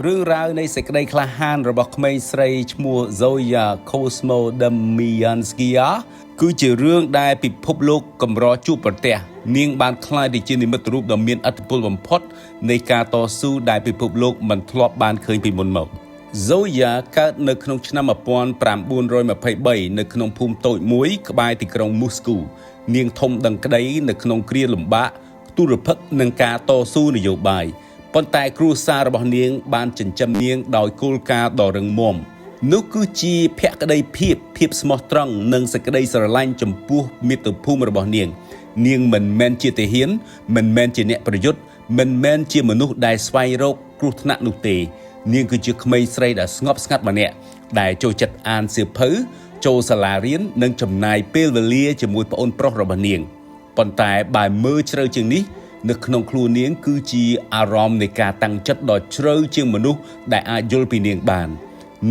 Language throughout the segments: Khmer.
រឿងរ៉ាវនៃសេចក្តីក្លាហានរបស់ក្មេងស្រីឈ្មោះ Zoya Kosmodemyanskaya គឺជារឿងដែលពិភពលោកកម្រជួបប្រទះនាងបានក្លាយទៅជានិមិត្តរូបដ៏មានឥទ្ធិពលបំផុតនៃការតស៊ូដែលពិភពលោកមិនធ្លាប់បានឃើញពីមុនមក Zoya កើតនៅក្នុងឆ្នាំ1923នៅក្នុងភូមិតូចមួយក្បែរទីក្រុងមូស្គូនាងធំដឹងក្តីនៅក្នុងគ្រាលំបាកទុរភិក្សនិងការតស៊ូនយោបាយប៉ុន្តែគ្រួសាររបស់នាងបានចិញ្ចឹមនាងដោយគោលការណ៍ដ៏រឹងមាំនោះគឺជាភក្តីភាពស្មោះត្រង់និងសេចក្តីស្រឡាញ់ចំពោះមាតុភូមិរបស់នាងមិនមែនជាទាហានមិនមែនជាអ្នកប្រយុទ្ធមិនមែនជាមនុស្សដែលស្វែងរកគ្រោះថ្នាក់នោះទេនាងគឺជាក្មេងស្រីដែលស្ងប់ស្ងាត់ម្នាក់ដែលចូលចិត្តអានសៀវភៅចូលសាលារៀននិងចំណាយពេលវេលាជាមួយប្អូនប្រុសរបស់នាងប៉ុន្តែបើមើលជ្រៅជាងនេះនៅក្នុងខ្លួននាងគឺជាអារម្មណ៍នៃការតាំងចិត្តដ៏ជ្រៅជាងមនុស្សដែលអាចយល់ពីនាងបាន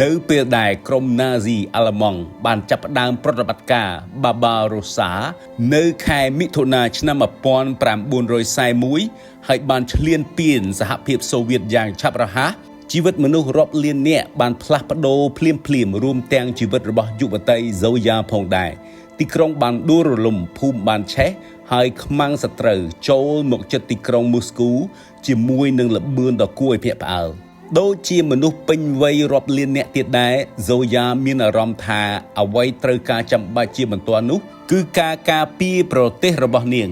នៅពេលដែលក្រុមណាស៊ីអាល្លឺម៉ង់បានចាប់ផ្ដើមប្រតិបត្តិការ Barbarossa នៅខែមិថុនាឆ្នាំ1941ហើយបានឈ្លានពានសហភាពសូវៀតយ៉ាងឆាប់រហ័សជីវិតមនុស្សរាប់លាននាក់បានផ្លាស់ប្ដូរភ្លាមរួមទាំងជីវិតរបស់យុវតី Zoya ផងដែរទីក្រុងបានដួលរលំភូមិបានឆេះហើយខ្មាំងសត្រូវចូលមកជិតទីក្រុងមូស្គូជាមួយនឹងល្បឿនដ៏គួរឲ្យភ្ញាក់ផ្អើលដូចជាមនុស្សពេញវ័យរាប់លាននាក់ទៀតដែរ Zoya មានអារម្មណ៍ថាអ្វីត្រូវការចាំបាច់ជាបន្ទាន់នោះគឺការការពារប្រទេសរបស់នាង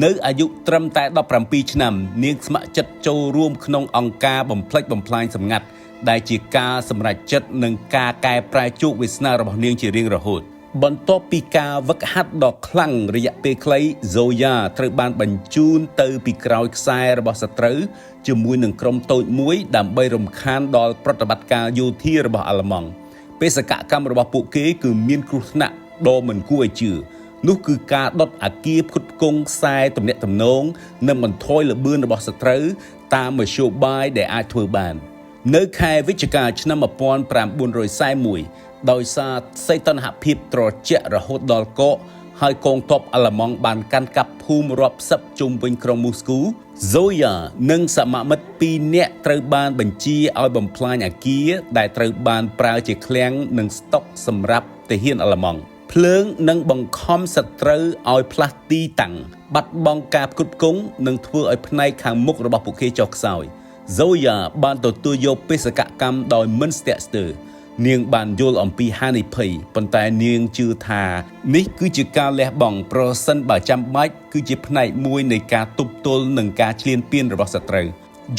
នៅអាយុត្រឹមតែ17ឆ្នាំនាងស្ម័គ្រចិត្តចូលរួមក្នុងអង្គការបំផ្លិចបំផ្លាញសម្ងាត់ដែលជាការសម្រេចចិត្តនិងការកែប្រែជោគវាសនារបស់នាងជារៀងរហូតបន្ទាប់ពីការវឹកហាត់ដ៏ខ្លាំងរយៈពេលខ្លី Zoya ត្រូវបានបញ្ជូនទៅពីក្រោយខ្សែរបស់សត្រូវជាមួយនឹងក្រុមតូចមួយដើម្បីរំខានដល់ប្រតិបត្តិការយោធារបស់អាល្លឺម៉ង់បេសកកម្មរបស់ពួកគេគឺមានគ្រោះថ្នាក់ដ៏មិនគួរឲ្យជឿនោះគឺការដុតអគារផ្គត់ផ្គង់ខ្សែទំនាក់ទំនងនិងបន្ថយល្បឿនរបស់សត្រូវតាមមធ្យោបាយដែលអាចធ្វើបាននៅខែវិច្ឆិកាឆ្នាំ1941ដោយសារសីតុណ្ហភាពត្រជាក់រហូតដល់កកហើយកងទ័ពអាល្លឺម៉ង់បានកាន់កាប់ភូមិរាប់សិបជុំវិញក្រុងមូស្គូ Zoya និងសមាមិត្ត2នាក់ត្រូវបានបញ្ជាឲ្យបំផ្លាញអគារដែលត្រូវបានប្រើជាឃ្លាំងនិងស្តុកសម្រាប់ទាហានអាល្លឺម៉ង់ភ្លើងនិងបង្ខំសត្រូវឲ្យផ្លាស់ទីតាំងបាត់បង់ការផ្គត់ផ្គង់និងធ្វើឲ្យផ្នែកខាងមុខរបស់ពួកគេចុះខ្សោយ Zoya បានទទួលយកបេសកកម្មដោយមិនស្ទាក់ស្ទើរនាងបានយល់អំពីហានិភ័យប៉ុន្តែនាងជឿថានេះគឺជាការលះបង់ប្រសិនបើចាំបាច់គឺជាផ្នែកមួយនៃការទប់ទល់នឹងការឈ្លានពានរបស់សត្រូវ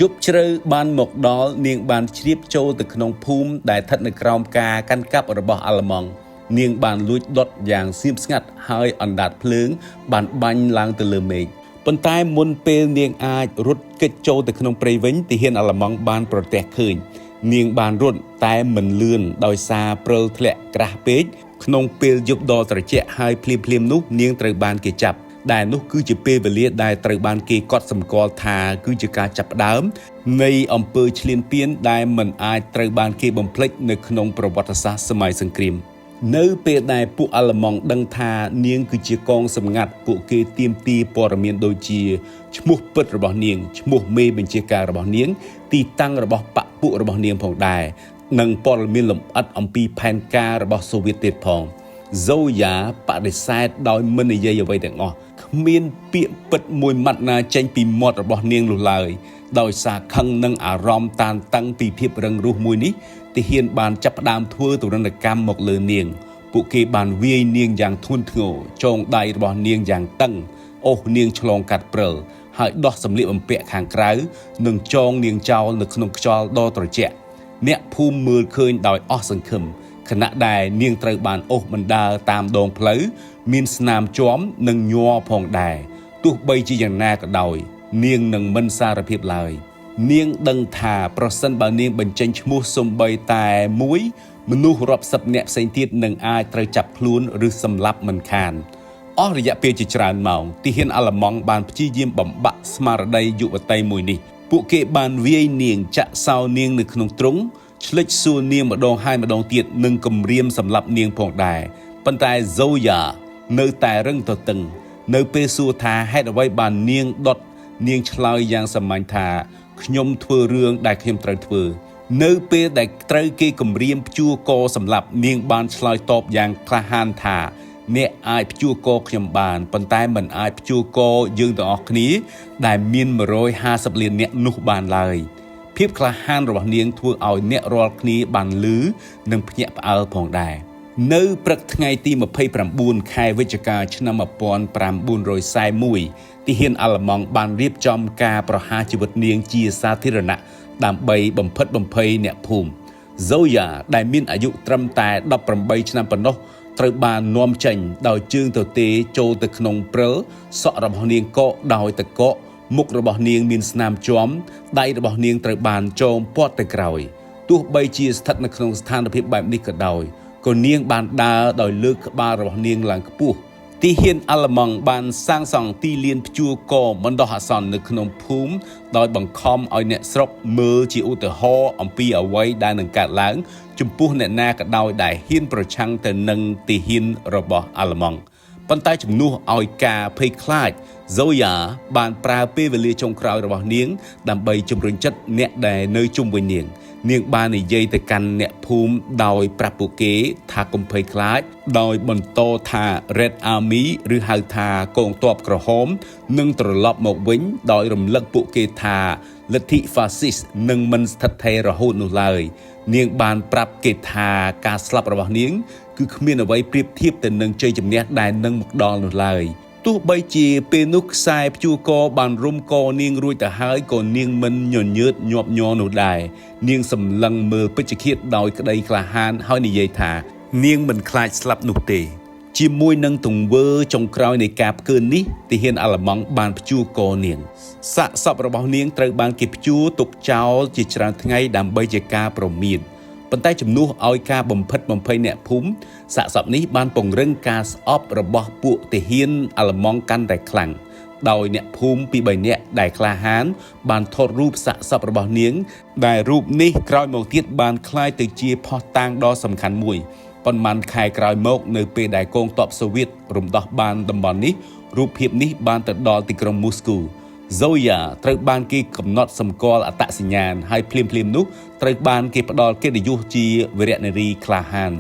យប់ជ្រៅបានមកដល់នាងបានជ្រាបចូលទៅក្នុងភូមិដែលស្ថិតនៅក្រោមការកាន់កាប់របស់អាល្លឺម៉ង់នាងបានលួចដុតយ៉ាងស្ងៀមស្ងាត់ហើយអណ្ដាតភ្លើងបានបាញ់ឡើងទៅលើមេឃប៉ុន្តែមុនពេលនាងអាចរត់គេចចូលទៅក្នុងព្រៃវិញទាហានអាល្លឺម៉ង់បានប្រទះឃើញនាងបានរត់តែមិនលឿនដោយសារព្រិលធ្លាក់ក្រាស់ពេកក្នុងពេលយប់ដ៏ត្រជាក់ហើយភ្លាមនោះនាងត្រូវបានគេចាប់ដែលនោះគឺជាពេលវេលាដែលត្រូវបានគេកត់សម្គាល់ថាគឺជាការចាប់ផ្ដើមនៃអំពើឈ្លានពានដែលមិនអាចត្រូវបានគេបំភ្លេចនៅក្នុងប្រវត្តិសាស្ត្រសម័យសង្គ្រាមនៅពេលដែលពួកអាល្លឺម៉ង់ដឹងថានាងគឺជាកងសម្ងាត់ពួកគេទាមទារព័ត៌មានដូចជាឈ្មោះពិតរបស់នាងឈ្មោះមេបញ្ជាការរបស់នាងទីតាំងរបស់បព្វពួករបស់នាងផងដែរនិងព័ត៌មានលម្អិតអំពីផែនការរបស់សូវៀតទៀតផង Zoya បដិសេធដោយមិននិយាយអ្វីទាំងអស់គ្មានពាក្យពិតមួយម៉ាត់ណាចេញពីមាត់របស់នាងនោះឡើយដោយសារខឹងនឹងអារម្មណ៍តានតឹងពីភាពរឹងរូសមួយនេះទាហានបានចាប់ផ្ដើមធ្វើទរណកម្មមកលើនាងពួកគេបានវាយនាងយ៉ាងធ្ងន់ធ្ងរចងដៃរបស់នាងយ៉ាងតឹងអូសនាងឆ្លងកាត់ព្រិលហើយដោះសម្លៀកបំពាក់ខាងក្រៅនិងចងនាងចោលនៅក្នុងខ្យល់ដ៏ត្រជាក់អ្នកភូមិមើលឃើញដោយអស់សង្ឃឹមខណៈដែលនាងត្រូវបានអូសបណ្ដើរតាមដងផ្លូវមានស្នាមជាំនិងញ័រផងដែរទោះបីជាយ៉ាងណាក៏ដោយនាងនឹងមិនសារភាពឡើយនាងដឹងថាប្រសិនបើនាងបញ្ចេញឈ្មោះសំបីតែមួយមនុស្សរាប់សិបនាក់ផ្សេងទៀតនឹងអាចត្រូវចាប់ខ្លួនឬសម្លាប់មិនខានអស់រយៈពេលជាច្រើនម៉ោងទាហានអាល្លឺម៉ង់បានព្យាយាមបំបាក់ស្មារតីយុវតីមួយនេះពួកគេបានវាយនាងចាក់សោនាងនៅក្នុងទ្រុងឆ្លិចសួរនាងម្ដងហើយម្ដងទៀតនិងគំរាមសម្លាប់នាងផងដែរប៉ុន្តែ Zoya នៅតែរឹងទទឹងនៅពេលសួរថាហេតុអ្វីបាននាងដុតនាងឆ្លើយយ៉ាងសាមញ្ញថាខ្ញុំធ្វើរឿងដែលខ្ញុំត្រូវធ្វើ នៅពេលដែលត្រូវគេគំរាមព្យួរកសម្រាប់នាងបានឆ្លើយតបយ៉ាងក្លាហានថាអ្នកអាចព្យួរកខ្ញុំបានប៉ុន្តែមិនអាចព្យួរកយើងទាំងអស់គ្នាដែលមាន150លានអ្នកនោះបានឡើយភាពក្លាហានរបស់នាងធ្វើឲ្យអ្នករាល់គ្នាបានឮនិងភ្ញាក់ផ្អើលផងដែរនៅព្រឹកថ្ងៃទី29ខែវិច្ឆិកាឆ្នាំ1941ទាហានអាល្លឺម៉ង់បានរៀបចំការប្រហារជីវិតនាងជាសាធារណៈដើម្បីបំផិតបំភ័យអ្នកភូមិ Zoya ដែលមានអាយុត្រឹមតែ18ឆ្នាំប៉ុណ្ណោះត្រូវបាននាំចេញដោយជើងទទេចូលទៅក្នុងព្រិលសក់របស់នាងកកដោយទឹកកកមុខរបស់នាងមានស្នាមជាំដៃរបស់នាងត្រូវបានចងព័ទ្ធទៅក្រោយទោះបីជាស្ថិតនៅក្នុងស្ថានភាពបែបនេះក៏ដោយក៏នាងបានដើរដោយលើកក្បាលរបស់នាងឡើងខ្ពស់ទាហានអាល្លឺម៉ង់បានសាងសង់ទីលានព្យួរកបណ្ដោះអាសន្ននៅក្នុងភូមិដោយបង្ខំឲ្យអ្នកស្រុកមើលជាឧទាហរណ៍អំពីអ្វីដែលនឹងកើតឡើងចំពោះអ្នកណាក៏ដោយដែលហ៊ានប្រឆាំងទៅនឹងទាហានរបស់អាល្លឺម៉ង់ប៉ុន្តែជំនួសឲ្យការភ័យខ្លាច Zoya បានប្រើពេលវេលាចុងក្រោយរបស់នាងដើម្បីជំរុញចិត្តអ្នកដែលនៅជុំវិញនាងបាននិយាយទៅកាន់អ្នកភូមិដោយប្រាប់ពួកគេថាកុំភ័យខ្លាចដោយបន្តថា Red Army ឬហៅថាកងទ័ពក្រហមនឹងត្រឡប់មកវិញដោយរំលឹកពួកគេថាលទ្ធិ Fascist នឹងមិនស្ថិតថេររហូតនោះឡើយនាងបានប្រាប់គេថាការស្លាប់របស់នាងគឺគ្មានអ្វីប្រៀបធៀបទៅនឹងជ័យជំនះដែលនឹងមកដល់នោះឡើយទោះបីជាពេលនោះខ្សែព្យួរកបានរុំកនាងរួចទៅហើយក៏នាងមិនញញើតញាប់ញ័រនោះដែរនាងសម្លឹងមើលពេជ្ឈឃាតដោយក្តីក្លាហានហើយនិយាយថានាងមិនខ្លាចស្លាប់នោះទេជាមួយនឹងទង្វើចុងក្រោយនៃការផ្កើននេះទាហានអាល្លឺម៉ង់បានព្យួរកនាងសាកសពរបស់នាងត្រូវបានគេព្យួរទុកចោលជាច្រើនថ្ងៃដើម្បីជាការប្រមានប៉ុន្តែជំនួសឲ្យការបំផិតបំភ័យអ្នកភូមិសាកសពនេះបានពង្រឹងការស្អប់របស់ពួកទាហានអាល្លឺម៉ង់កាន់តែខ្លាំងដោយអ្នកភូមិពី3នាក់ដែលក្លាហានបានថតរូបសាកសពរបស់នាងដែលរូបនេះក្រោយមកទៀតបានក្លាយទៅជាភស្តុតាងដ៏សំខាន់មួយប៉ុន្មានខែក្រោយមកនៅពេលដែលកងទ័ពសូវៀតរំដោះបានតំបន់នេះរូបភាពនេះបានទៅដល់ទីក្រុងមូស្គូZoya ត្រូវបានគេកំណត់សម្គាល់អត្តសញ្ញាណហើយភ្លាមៗនោះត្រូវបានគេផ្ដល់កិត្តិយសជាវីរនារីក្លាហាន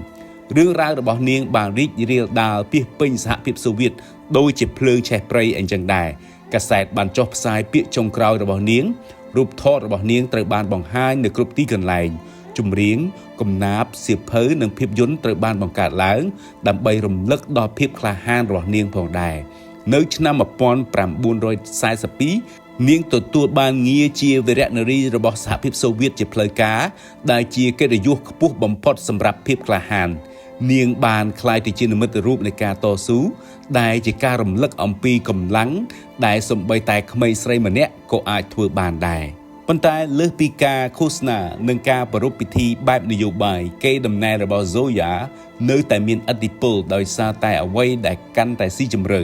រឿងរ៉ាវរបស់នាងបានរីករាលដាលពាសពេញសហភាពសូវៀតដូចជាភ្លើងឆេះព្រៃអញ្ចឹងដែរកាសែតបានចុះផ្សាយពាក្យចុងក្រោយរបស់នាងរូបថតរបស់នាងត្រូវបានបង្ហាញនៅគ្រប់ទីកន្លែងចម្រៀងកំណាព្យសៀវភៅនិងភាពយន្តត្រូវបានបង្កើតឡើងដើម្បីរំលឹកដល់ភាពក្លាហានរបស់នាងផងដែរនៅឆ្នាំ1942នាងទទួលបានងារជាវីរនារីរបស់សហភាពសូវៀតជាផ្លូវការដែលជាកិត្តិយសខ្ពស់បំផុតសម្រាប់ភាពក្លាហាននាងបានក្លាយទៅជានិមិត្តរូបនៃការតស៊ូដែលជាការរំលឹកអំពីកម្លាំងដែលសូម្បីតែក្មេងស្រីម្នាក់ក៏អាចធ្វើបានដែរប៉ុន្តែលើសពីការឃោសនានិងការប្រារព្ធពិធីបែបនយោបាយកេរដំណែលរបស់ Zoya នៅតែមានឥទ្ធិពលដោយសារតែអ្វីដែលកាន់តែស៊ីជម្រៅ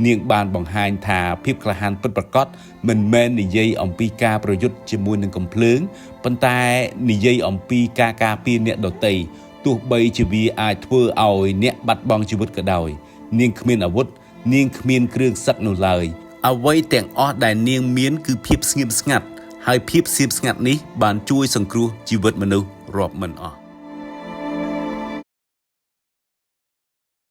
នាងបានបង្ហាញថាភាពក្លាហានពិតប្រាកដមិនមែននិយាយអំពីការប្រយុទ្ធជាមួយនឹងកំភ្លើងប៉ុន្តែនិយាយអំពីការការពារអ្នកដទៃទោះបីជាវាអាចធ្វើឲ្យអ្នកបាត់បង់ជីវិតក៏ដោយនាងគ្មានអាវុធនាងគ្មានគ្រឿងសឹកនោះឡើយអ្វីទាំងអស់ដែលនាងមានគឺភាពស្ងៀមស្ងាត់ហើយភាពស្ងៀមស្ងាត់នេះបានជួយសង្គ្រោះជីវិតមនុស្សរាប់មិនអស់